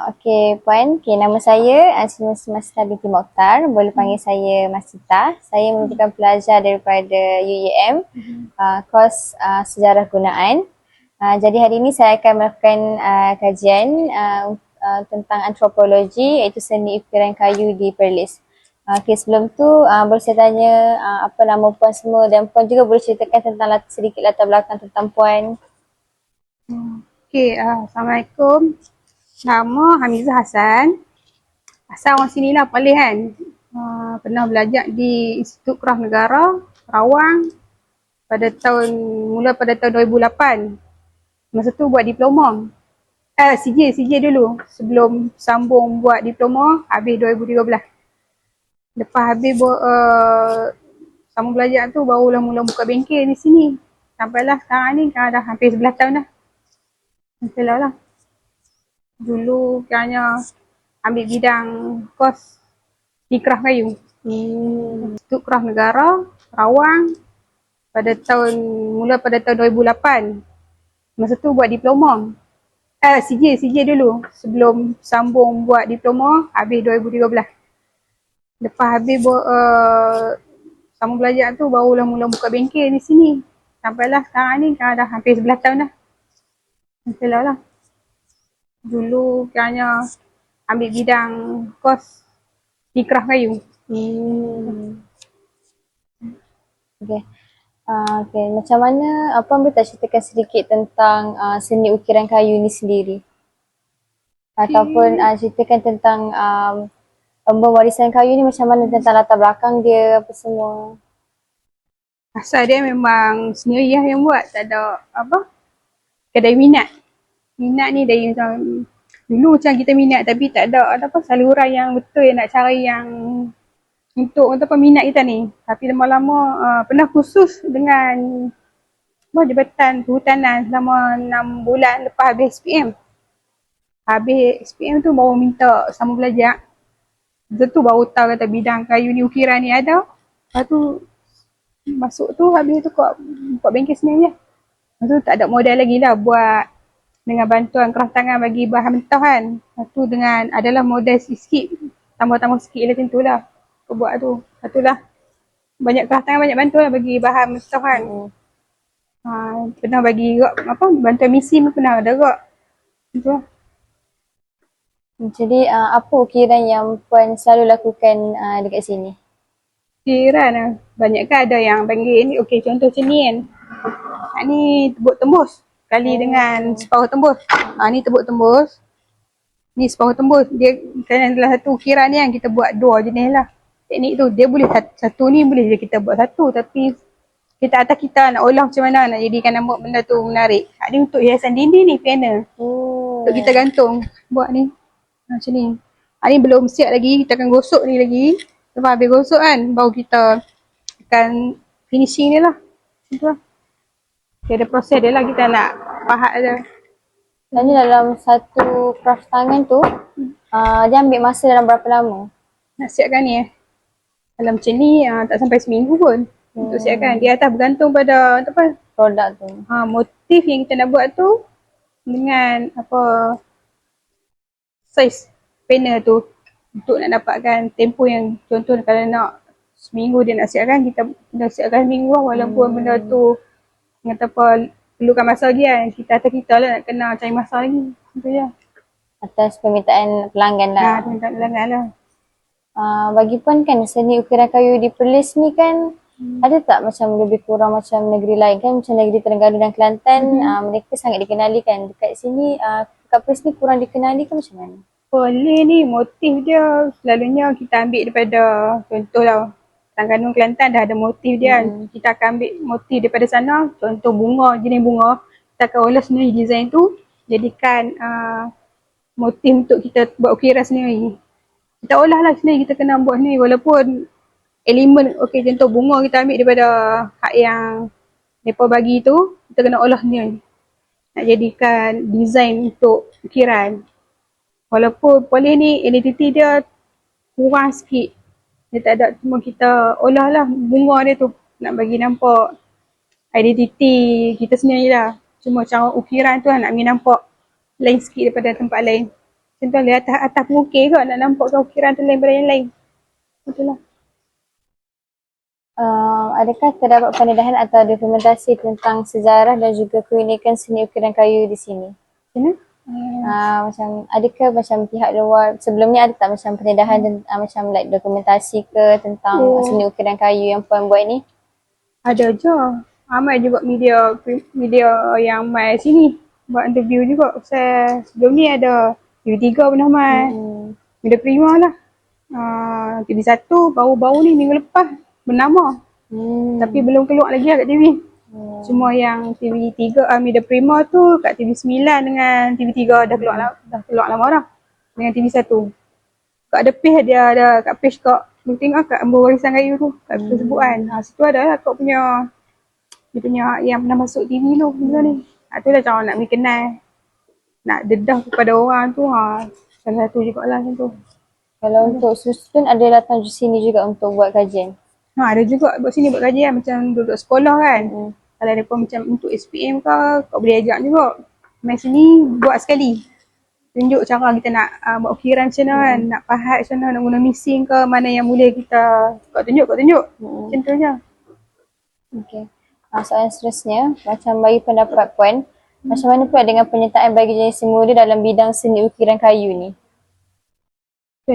Okey, Puan. Okey, nama saya Siti Masita binti Mokhtar. Boleh panggil saya Masita. Saya merupakan pelajar daripada UUM, kos Sejarah Gunaan. Jadi hari ini saya akan melakukan kajian tentang antropologi, iaitu seni ukiran kayu di Perlis. Okey, sebelum tu boleh saya tanya apa nama Puan semua, dan Puan juga boleh ceritakan tentang sedikit latar belakang tentang Puan. Okey, Assalamualaikum. Nama Hamizah Hassan. Asal orang sini lah Perlis kan. Pernah belajar di Institut Kraf Negara, Rawang mula pada tahun 2008. Masa tu buat diploma. CJ dulu. Sebelum sambung buat diploma, habis 2013. Lepas habis sambung belajar tu, barulah mula buka bengkel di sini. Sampailah sekarang ni, kan dah hampir 11 tahun dah. Alhamdulillah lah. Dulu kiranya ambil bidang kos di Kraf Kayu. Institut Kraf Negara, Rawang mula pada tahun 2008. Masa tu buat diploma. CJ dulu. Sebelum sambung buat diploma, habis 2013. Lepas habis sambung belajar tu, barulah mula buka bengkel di sini. Sampailah sekarang ni, kan dah hampir 11 tahun dah. Alhamdulillah lah. Dulu kiranya ambil bidang kos di Kraf Kayu. Okey. Okey, macam mana Puan boleh tak ceritakan sedikit tentang seni ukiran kayu ni sendiri? Ataupun ceritakan tentang pembawarisan kayu ni macam mana, tentang latar belakang dia apa semua. Asal dia memang sendiri lah yang buat, tak ada kedai minat. Minat ni dari macam dulu macam kita minat, tapi tak ada saluran yang betul yang nak cari yang untuk minat kita ni. Tapi lama-lama pernah kursus dengan Jabatan Kehutanan selama 6 bulan lepas habis SPM. Habis SPM tu baru minta sambung belajar. Lepas tu baru tahu kata bidang kayu ni, ukiran ni ada. Lepas tu masuk tu, habis tu buat bengkel sendiri je. Lepas tu tak ada modal lagi lah buat dengan bantuan keras tangan bagi bahan mentah kan. Lepas tu adalah modal sikit, tambah-tambah sikit lah macam tu lah. Aku buat tu. Lepas tu lah banyak keras tangan, banyak bantuan lah bagi bahan mentah kan. Pernah bagi bantuan mesin pun pernah ada kak. Macam tu lah. Jadi apa ukiran yang Puan selalu lakukan dekat sini? Ukiran lah. Banyak kan ada yang panggil ni, okey contoh macam ni kan. Ni tebuk tembus. Kali dengan separuh tembus. Ni tebuk tembus. Ni separuh tembus. Dia kan adalah satu ukiran ni kan, kita buat dua jenis lah. Teknik tu, dia boleh satu ni boleh je kita buat satu, tapi kita nak olah macam mana, nak jadikan nampak benda tu menarik. Ni untuk hiasan dinding ni, panel. Untuk kita gantung. Buat ni. Macam ni. Ni belum siap lagi, kita akan gosok ni lagi. Lepas habis gosok kan, baru kita akan finishing dia lah. Macam tu lah. Dia ada proses dia lah, kita nak pahat je. Dan dalam satu craft tangan tu, dia ambil masa dalam berapa lama? Nak siapkan ni dalam macam ni tak sampai seminggu pun untuk siapkan. Dia atas bergantung pada Produk tu. Motif yang kita nak buat tu dengan saiz panel tu, untuk nak dapatkan tempoh yang contoh kalau nak seminggu dia nak siapkan, kita kena siapkan seminggu lah, walaupun benda tu perlukan masa lagi kan. Kita lah nak kena cari masa lagi. Itu je. Atas permintaan pelanggan lah. Permintaan pelanggan lah. Bagi Puan kan, seni ukiran kayu di Perlis ni kan, ada tak macam lebih kurang macam negeri lain kan, macam negeri Terengganu dan Kelantan, mereka sangat dikenali kan. Dekat sini, dekat Perlis ni kurang dikenali kan macam mana? Perlis ni motif dia selalunya kita ambil daripada, contoh lah Terengganu Kelantan dah ada motif dia. Kita akan ambil motif daripada sana. Contoh bunga, jenis bunga, kita akan olah sendiri design tu, jadikan motif untuk kita buat ukiran sendiri. Kita olah lah sendiri, kita kena buat sendiri. Walaupun elemen, contoh bunga kita ambil daripada hak yang mereka bagi tu, kita kena olah sendiri. Nak jadikan design untuk ukiran. Walaupun Perlis ni identiti dia kurang sikit. Dia tak ada, cuma kita olah lah bunga dia tu. Nak bagi nampak identiti kita sendiri lah. Cuma cara ukiran tu nak bagi nampak lain sikit daripada tempat lain. Contoh dia atas pun okey kot nak nampak ukiran tu lain daripada yang lain. Betul lah. Adakah terdapat pendedahan atau dokumentasi tentang sejarah dan juga keunikan seni ukiran kayu di sini? Macam Macam adakah macam pihak luar sebelum ni ada tak macam pendedahan macam like dokumentasi ke tentang seni ukiran kayu yang puan buat ni? ada je. Ramai juga media yang mai sini buat interview juga. Sebelum ni ada TV3 pernah mai. Media Prima lah. TV1 baru-baru ni minggu lepas bernama. Tapi belum keluar lagi lah kat TV. Cuma yang TV3, Media Prima tu kat TV9 dengan TV3 dah keluar lama dah. Dengan TV1. Kat ada page dia ada kat page kat boleh tengok kat Embur Warisan Kayu tu kat Facebook kan. Situ ada lah kau punya dia punya yang pernah masuk TV tu benda ni. Tu lah cara nak kenal. Nak dedah kepada orang tu salah satu jugalah macam tu. Kalau untuk student ada datang di sini juga untuk buat kajian? Ada juga buat sini buat kajian macam duduk sekolah kan. Kalau ada pun macam untuk SPM ke, kau boleh ajak juga. Main sini buat sekali. Tunjuk cara kita nak buat ukiran macam mana kan. Nak pahat macam mana, nak guna missing ke, mana yang boleh kita kau tunjuk. Macam tu je. Okay. Soalan seterusnya, macam bagi pendapat puan, macam mana pula dengan penyertaan bagi generasi muda dalam bidang seni ukiran kayu ni?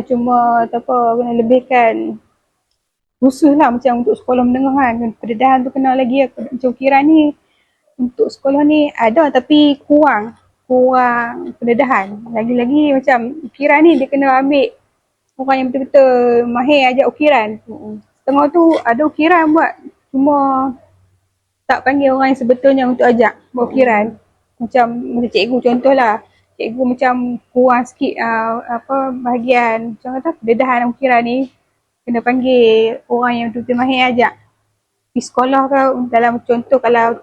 Cuma kena lebihkan khusus lah macam untuk sekolah menengah kan. Pendedahan tu kena lagi macam ukiran ni. Untuk sekolah ni ada tapi kurang pendedahan. Lagi-lagi macam ukiran ni dia kena ambil orang yang betul-betul mahir ajak ukiran. Setengah tu ada ukiran buat cuma tak panggil orang yang sebetulnya untuk ajak buat ukiran. Macam cikgu contohlah. Cikgu macam kurang sikit bahagian macam kata pendedahan ukiran ni. Kena panggil orang yang betul-betul mahir ajak. Di sekolah ke dalam contoh kalau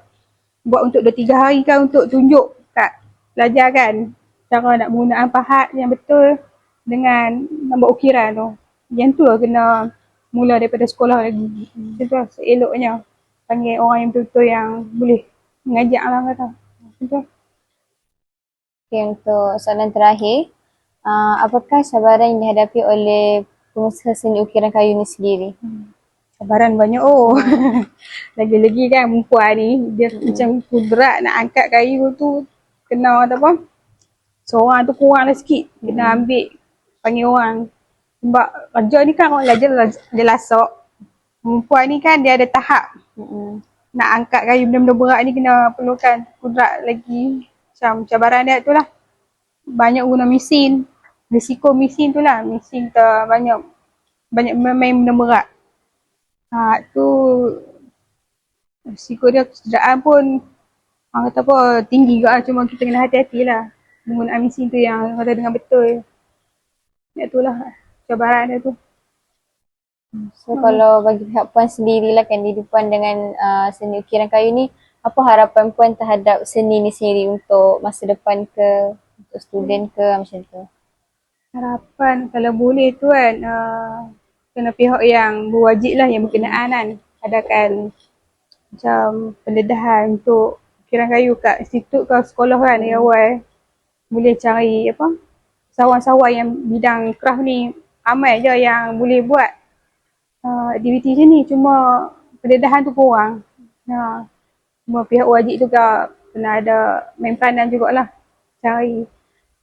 buat untuk 2-3 hari kan untuk tunjuk kat pelajar kan. Cara nak menggunakan pahat yang betul dengan buat ukiran tu. Yang tu lah kena mula daripada sekolah lagi. Macam tu lah seeloknya. Panggil orang yang betul-betul yang boleh mengajar lah kata. Macam tu. Okay, untuk soalan terakhir, apakah cabaran yang dihadapi oleh pengusaha seni ukiran kayu ni sendiri? Cabaran banyak Lagi-lagi kan perempuan ni dia macam kudrat nak angkat kayu tu kena seorang tu kurang lah sikit. Kena ambil panggil orang. Sebab kerja ni kan orang dia lasak. Perempuan ni kan dia ada tahap. Nak angkat kayu benda-benda berat ni kena perlukan kudrat lagi. Macam cabaran dia tu lah. Banyak guna mesin. Risiko mesin tu lah. Mesin banyak main benda berat. Tu risiko dia kecederaan pun orang kata tinggi juga lah. Cuma kita kena hati-hati lah. Menggunakan mesin tu yang kata dengan betul. Itulah cabaran dia tu. So kalau bagi pihak puan sendirilah kan kehidupan dengan seni ukiran kayu ni, apa harapan puan terhadap seni ni sendiri untuk masa depan ke, untuk student ke macam tu? Harapan kalau boleh tu kan kena pihak yang berwajib lah yang berkenaan kan. Adakan macam pendedahan untuk ukiran kayu kat institut ke sekolah kan dari awal. Boleh cari sawan-sawan yang bidang craft ni ramai je yang boleh buat aktiviti macam ni. Cuma pendedahan tu kurang. Cuma pihak wajib tu kena ada main peranan jugalah. Cari.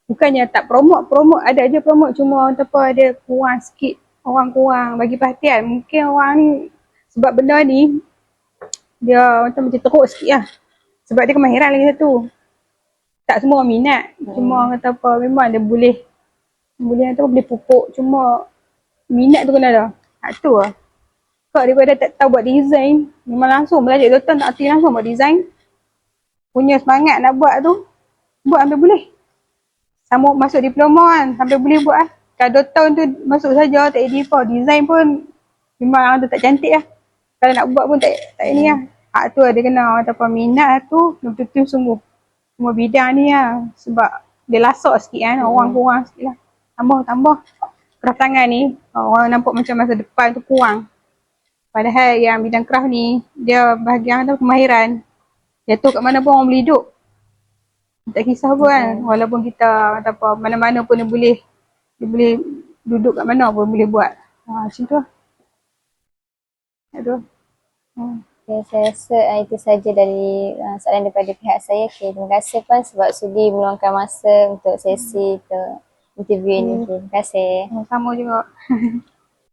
Bukannya tak promote ada je promote cuma dia kurang sikit. Orang kurang bagi perhatian. Mungkin orang ni sebab benda ni dia macam teruk sikit lah. Sebab dia kemahiran lagi satu. Tak semua orang minat. Cuma orang kata memang dia boleh pupuk. Cuma minat tu kena ada. Tu lah. Kau daripada tak tahu buat design, memang langsung belajar doktor tak hati langsung buat design. Punya semangat nak buat tu, buat sampai boleh. Sama masuk diploma kan, sampai boleh buat lah. Kalau doktor tu masuk saja, tak ada apa. Design pun memang orang tu tak cantik lah. Kalau nak buat pun tak ini lah. Tu lah dia kena minat tu, betul-betul sungguh. Semua bidang ni lah. Sebab dia lasak sikit kan, orang kurang sikit lah. Tambah. Craft tangan ni, orang nampak macam masa depan tu kurang. Padahal yang bidang craft ni, dia bahagian kemahiran. Jatuh kat mana pun orang boleh hidup. Tak kisah pun kan. Walaupun kita tak apa, mana-mana pun dia boleh duduk kat mana pun boleh buat. Macam tu lah. Aduh. Okay, saya rasa itu saja dari soalan daripada pihak saya. Okay, terima kasih Puan sebab sudi meluangkan masa untuk sesi ke interview ini. Okay, terima kasih. Sama juga.